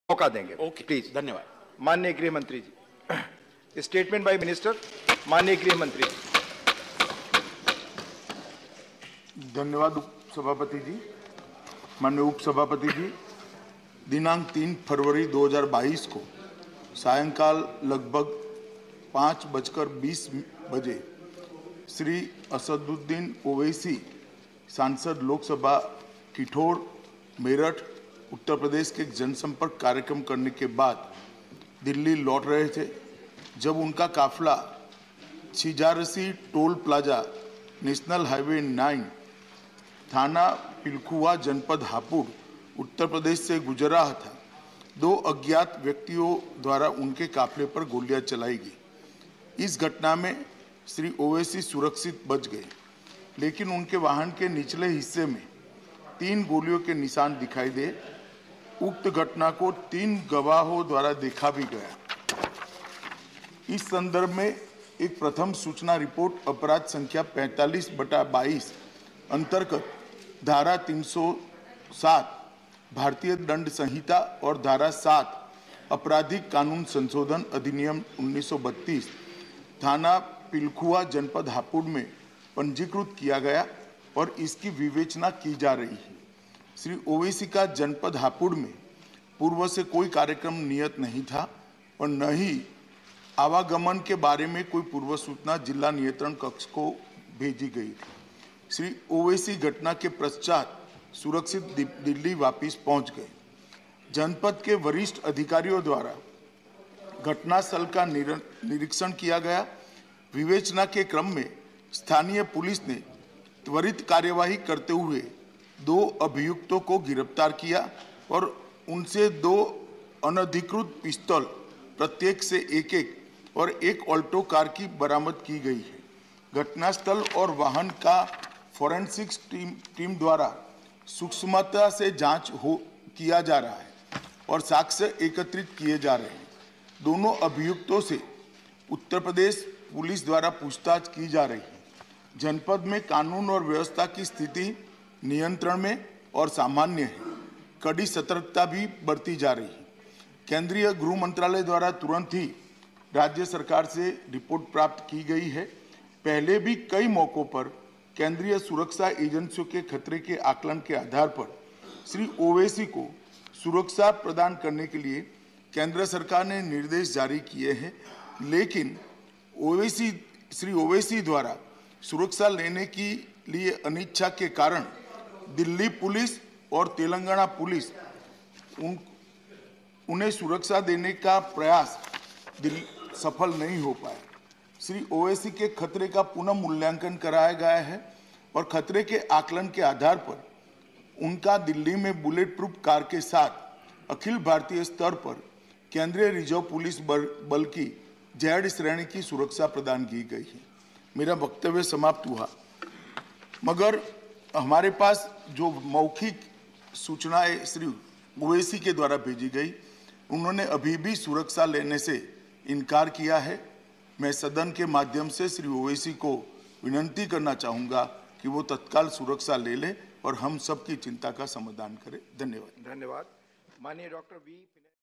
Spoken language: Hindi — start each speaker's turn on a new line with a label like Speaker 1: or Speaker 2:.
Speaker 1: मौका देंगे।
Speaker 2: Okay,
Speaker 1: please.
Speaker 2: धन्यवाद।
Speaker 1: माननीय गृह मंत्री जी, स्टेटमेंट बाय मिनिस्टर। माननीय गृह मंत्री जी।
Speaker 3: धन्यवाद सभापति जी। माननीय उप सभापति जी, दिनांक 3 फरवरी 2022 को सायंकाल लगभग 5:20 बजे श्री असदुद्दीन ओवैसी सांसद लोकसभा किठौर मेरठ उत्तर प्रदेश के जनसंपर्क कार्यक्रम करने के बाद दिल्ली लौट रहे थे। जब उनका काफिला Chhijarsi toll plaza national highway 9 थाना पिलखुआ जनपद हापुड़ उत्तर प्रदेश से गुजर रहा था, 2 अज्ञात व्यक्तियों द्वारा उनके काफिले पर गोलियां चलाई गई। इस घटना में श्री ओवैसी सुरक्षित बच गए, लेकिन उनके वाहन के निचले हिस्से में 3 गोलियों के निशान दिखाई दे। उक्त घटना को 3 गवाहों द्वारा देखा भी गया। इस संदर्भ में एक प्रथम सूचना रिपोर्ट अपराध संख्या 45/22 अंतर्गत धारा 307 भारतीय दंड संहिता और धारा 7 आपराधिक कानून संशोधन अधिनियम 1932 थाना पिलखुआ जनपद हापुड़ में पंजीकृत किया गया और इसकी विवेचना की जा रही है। श्री ओवैसी का जनपद हापुड़ में पूर्व से कोई कार्यक्रम नियत नहीं था और न ही आवागमन के बारे में कोई पूर्व सूचना जिला नियंत्रण कक्ष को भेजी गई थी। श्री ओवैसी घटना के पश्चात सुरक्षित दिल्ली वापस पहुंच गए। जनपद के वरिष्ठ अधिकारियों द्वारा घटनास्थल का निरीक्षण किया गया। विवेचना के क्रम में स्थानीय पुलिस ने त्वरित कार्यवाही करते हुए 2 अभियुक्तों को गिरफ्तार किया और उनसे 2 अनधिकृत पिस्तौल प्रत्येक से एक और एक ऑल्टो कार की बरामद की गई है। घटनास्थल और वाहन का फोरेंसिक्स टीम द्वारा सूक्ष्मता से जांच किया जा रहा है और साक्ष्य एकत्रित किए जा रहे हैं। दोनों अभियुक्तों से उत्तर प्रदेश पुलिस द्वारा पूछताछ की जा रही है। जनपद में कानून और व्यवस्था की स्थिति नियंत्रण में और सामान्य है। कड़ी सतर्कता भी बरती जा रही है। केंद्रीय गृह मंत्रालय द्वारा तुरंत ही राज्य सरकार से रिपोर्ट प्राप्त की गई है। पहले भी कई मौकों पर केंद्रीय सुरक्षा एजेंसियों के खतरे के आकलन के आधार पर श्री ओवैसी को सुरक्षा प्रदान करने के लिए केंद्र सरकार ने निर्देश जारी किए हैं, लेकिन श्री ओवैसी द्वारा सुरक्षा लेने के लिए अनिच्छा के कारण दिल्ली पुलिस और तेलंगाना पुलिस उन्हें सुरक्षा देने का प्रयास सफल नहीं हो पाया। श्री ओवैसी के खतरे का पुनः मूल्यांकन कराया गया है और खतरे के आकलन के आधार पर उनका दिल्ली में बुलेट प्रूफ कार के साथ अखिल भारतीय स्तर पर केंद्रीय रिजर्व पुलिस बल की Z श्रेणी की सुरक्षा प्रदान की गई है। मेरा वक्तव्य समाप्त हुआ, मगर हमारे पास जो मौखिक सूचनाएं श्री ओवैसी के द्वारा भेजी गई, उन्होंने अभी भी सुरक्षा लेने से इनकार किया है। मैं सदन के माध्यम से श्री ओवैसी को विनती करना चाहूँगा कि वो तत्काल सुरक्षा ले ले और हम सबकी चिंता का समाधान करें। धन्यवाद।
Speaker 1: धन्यवाद। माननीय डॉक्टर वी